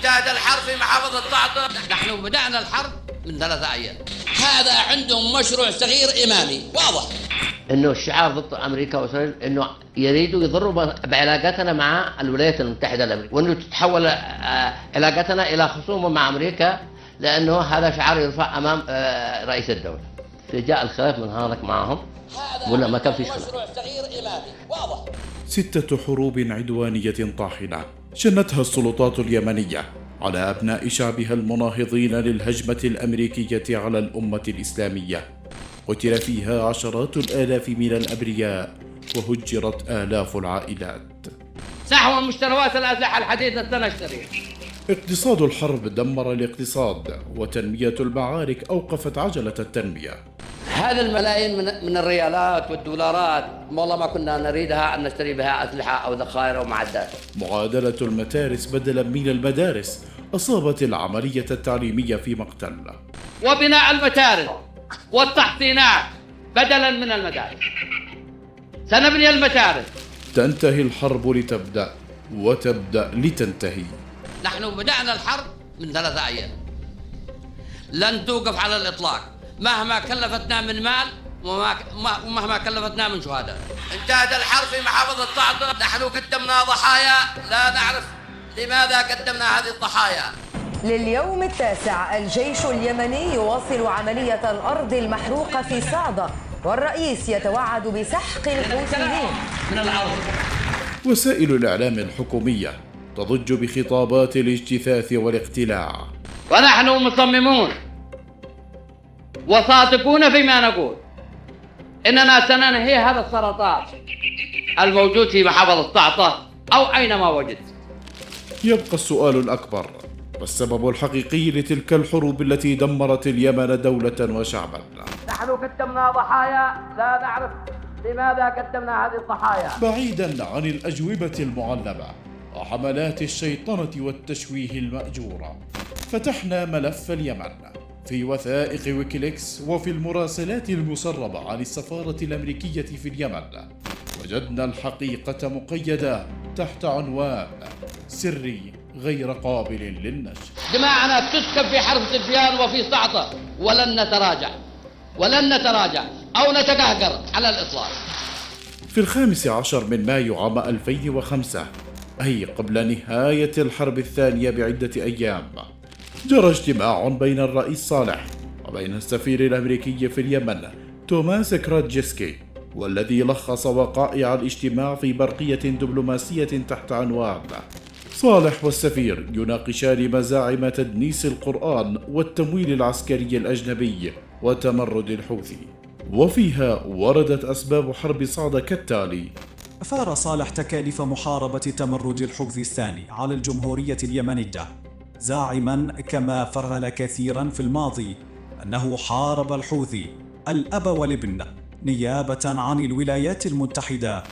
انتهت الحرب في محافظة طعطة. نحن بدأنا الحرب من 3 أيام. هذا عندهم مشروع صغير إمامي واضح. انه الشعار ضد امريكا واسرائيل انه يريدوا يضروا بعلاقاتنا مع الولايات المتحده الامريكيه، وانه تتحول علاقتنا الى خصومه مع امريكا، لانه هذا شعار يرفع امام رئيس الدوله. جاء الخلاف من هناك معهم ولا ما كان في مشروع صغير إمامي واضح. 6 حروب عدوانيه طاحنه شنتها السلطات اليمنيه على ابناء شعبها المناهضين للهجمه الامريكيه على الامه الاسلاميه. قتل فيها عشرات الآلاف من الأبرياء وهجرت آلاف العائلات. سحوا مشتريات الأسلحة الحديثة نشتريها. اقتصاد الحرب دمر الاقتصاد، وتنمية المعارك أوقفت عجلة التنمية. هذه الملايين من الريالات والدولارات والله ما كنا نريدها أن نشتري بها أسلحة أو ذخائر أو معدات. معادلة المتارس بدلا من المدارس أصابت العملية التعليمية في مقتل. وبناء المتارس والتحصينات بدلا من المدارس. سنبني المتارس. تنتهي الحرب لتبدأ، وتبدأ لتنتهي. نحن بدأنا الحرب من 3 أيام. لن توقف على الإطلاق مهما كلفتنا من مال ومهما كلفتنا من شهداء. انتهت الحرب في محافظة طعطة. نحن قدمنا ضحايا لا نعرف لماذا قدمنا هذه الضحايا. لليوم التاسع الجيش اليمني يواصل عملية الأرض المحروقة في صعدة، والرئيس يتوعد بسحق الحوثيين من الأرض. وسائل الإعلام الحكومية تضج بخطابات الاجتثاث والاقتلاع. ونحن مصممون وصادقون فيما نقول إننا سننهي هذا السرطان الموجود في محافظة طعطة أو أينما وجد. يبقى السؤال الأكبر: ما السبب الحقيقي لتلك الحروب التي دمرت اليمن دولة وشعبا؟ نحن قدمنا ضحايا لا نعرف لماذا قدمنا هذه الضحايا. بعيدا عن الأجوبة المعلبة وحملات الشيطنة والتشويه المأجورة، فتحنا ملف اليمن في وثائق ويكيليكس وفي المراسلات المسربة عن السفارة الأمريكية في اليمن. وجدنا الحقيقة مقيدة تحت عنوان سري غير قابل للنشر. دماءنا تسكب في حرب سفيان وفي صعطة، ولن نتراجع أو نتقهقر على الإطلاق. في 15 من مايو عام 2005، أي قبل نهاية الحرب الثانية بعدة أيام، جرى اجتماع بين الرئيس صالح وبين السفير الأمريكي في اليمن توماس كراتجسكي، والذي لخص وقائع الاجتماع في برقية دبلوماسية تحت عنوان صالح والسفير يناقشان مزاعم تدنيس القرآن والتمويل العسكري الأجنبي وتمرد الحوثي. وفيها وردت أسباب حرب صعدة كالتالي: أثار صالح تكاليف محاربة تمرد الحوثي الثاني على الجمهورية اليمنية، زاعما كما فعل كثيرا في الماضي أنه حارب الحوثي الأب والابن نيابة عن الولايات المتحدة.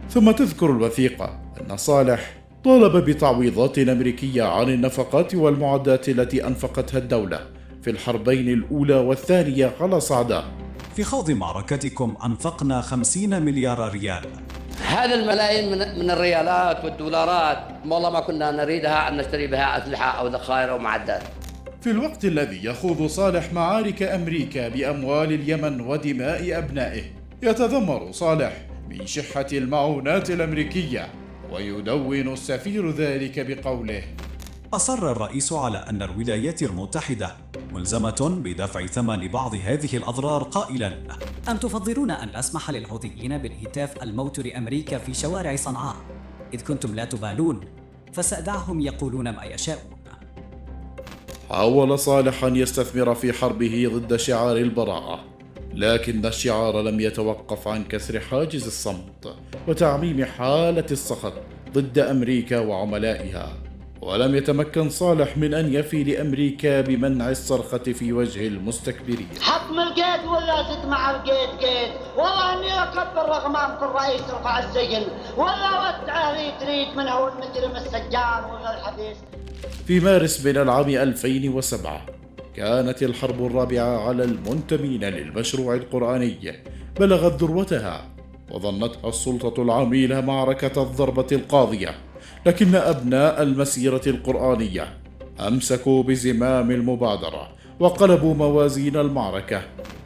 ثم تذكر الوثيقة أن صالح طالب بتعويضات أمريكية عن النفقات والمعدات التي أنفقتها الدولة في الحربين الأولى والثانية على صعدة. في خوض معركتكم أنفقنا 50 مليار ريال. هذه الملايين من الريالات والدولارات والله ما كنا نريدها أن نشتري بها أسلحة أو ذخائر أو معدات. في الوقت الذي يخوض صالح معارك أمريكا بأموال اليمن ودماء أبنائه، يتذمر صالح من شحة المعونات الأمريكية، ويدون السفير ذلك بقوله: أصر الرئيس على أن الولايات المتحدة ملزمة بدفع ثمن بعض هذه الأضرار، قائلا: أم تفضلون أن أسمح للحوثيين بالهتاف الموت لأمريكا في شوارع صنعاء إذ كنتم لا تبالون، فسأدعهم يقولون ما يشاءون. حاول صالح أن يستثمر في حربه ضد شعار البراءة، لكن الشعار لم يتوقف عن كسر حاجز الصمت وتعميم حالة السخط ضد أمريكا وعملائها. ولم يتمكن صالح من أن يفي لأمريكا بمنع الصرخة في وجه المستكبرين. حطم القيد ولا تدمع القيد والله اني اكبر رغمامكم الرئيس رفع السجن ولا ودعه اللي تريد منه المجرم السجان ولا الحبيس. في مارس من العام 2007 كانت الحرب الرابعة على المنتمين للمشروع القرآني بلغت ذروتها، وظنتها السلطة العميلة معركة الضربة القاضية، لكن أبناء المسيرة القرآنية أمسكوا بزمام المبادرة وقلبوا موازين المعركة،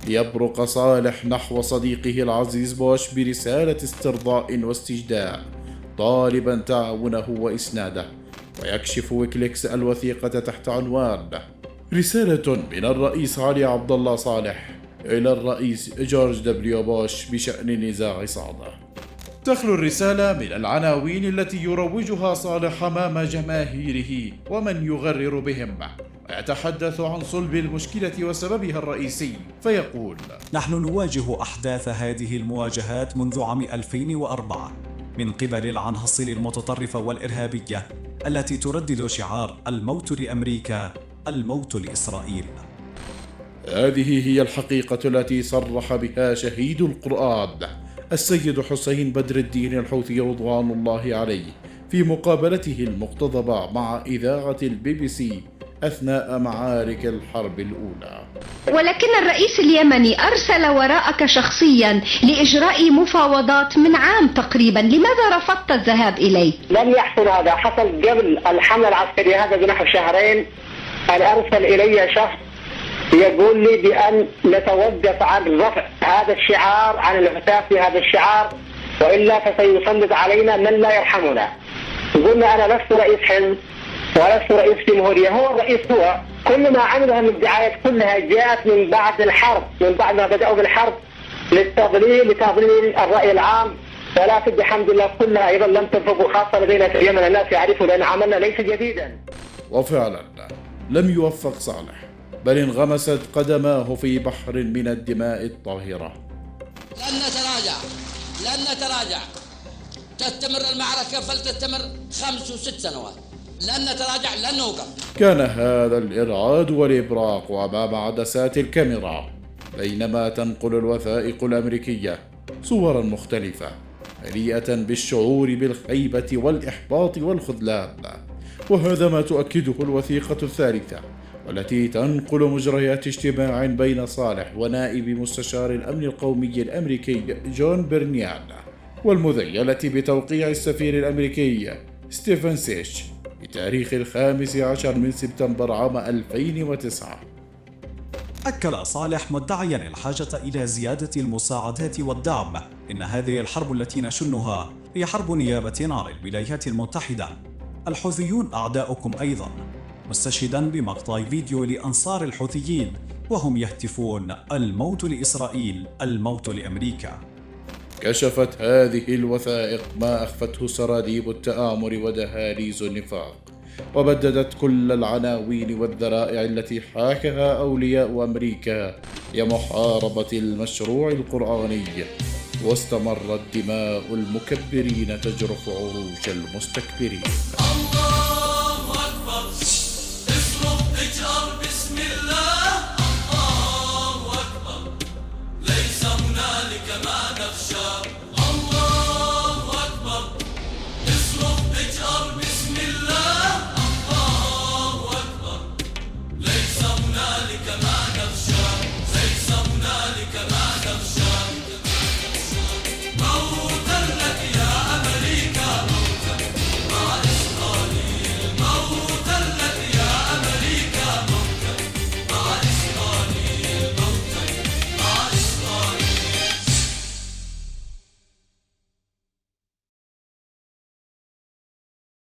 ليبرق صالح نحو صديقه العزيز بوش برسالة استرضاء واستجداء، طالبا تعاونه وإسناده. ويكشف ويكليكس الوثيقة تحت عنوان: رسالة من الرئيس علي عبد الله صالح إلى الرئيس جورج دبليو بوش بشأن نزاع صعدة. تخلو الرسالة من العناوين التي يروجها صالح أمام جماهيره ومن يغرر بهم، ويتحدث عن صلب المشكلة وسببها الرئيسي، فيقول: نحن نواجه أحداث هذه المواجهات منذ عام 2004 من قبل العناصر المتطرفة والإرهابية التي تردد شعار الموت لأمريكا، الموت لإسرائيل. هذه هي الحقيقة التي صرح بها شهيد القرآن السيد حسين بدر الدين الحوثي رضوان الله عليه في مقابلته المقتضبة مع إذاعة BBC أثناء معارك الحرب الأولى. ولكن الرئيس اليمني أرسل وراءك شخصيا لإجراء مفاوضات من عام تقريبا، لماذا رفضت الذهاب إليه؟ لم يحصل هذا، حصل قبل الحملة العسكرية هذا بنحو شهرين أن أرسل إلي شخص يقول لي بأن نتوقف عن رفع هذا الشعار، عن الهتاف بهذا الشعار، وإلا فسيسلط علينا من لا يرحمنا. قلنا أنا لست رئيس حزب ولست رئيس جمهورية، هو الرئيس. هو كل ما عمله من الدعايات كلها جاءت من بعد الحرب، من بعد ما بدأوا بالحرب لتضليل الرأي العام، ولكن بحمد الله كلها أيضا لم تنفق، خاصة لدينا في اليمن الناس يعرفوا لأن عملنا ليس جديدا. وفعلا لم يوفق صالح، بل انغمست قدماه في بحر من الدماء الطاهرة. لن نتراجع، تستمر المعركة فلتستمر 5 و6 سنوات، لن نتراجع، لن نوقف. كان هذا الإرعاد والإبراق أمام عدسات الكاميرا بينما تنقل الوثائق الأمريكية صورا مختلفة مليئة بالشعور بالخيبة والإحباط والخذلان. وهذا ما تؤكده الوثيقة الثالثة، والتي تنقل مجريات اجتماع بين صالح ونائب مستشار الأمن القومي الأمريكي جون برنيان، والمذيلة بتوقيع السفير الأمريكي ستيفن سيتش بتاريخ 15 من سبتمبر عام 2009. أكد صالح مدعيا الحاجة إلى زيادة المساعدات والدعم. إن هذه الحرب التي نشنها هي حرب نيابة عن الولايات المتحدة، الحوثيون أعداؤكم أيضا، مستشهدا بمقطع فيديو لأنصار الحوثيين وهم يهتفون الموت لإسرائيل، الموت لأمريكا. كشفت هذه الوثائق ما أخفته سراديب التآمر ودهاليز النفاق، وبددت كل العناوين والذرائع التي حاكها أولياء أمريكا لمحاربة المشروع القرآني، واستمرت دماء المكبرين تجرف عروش المستكبرين.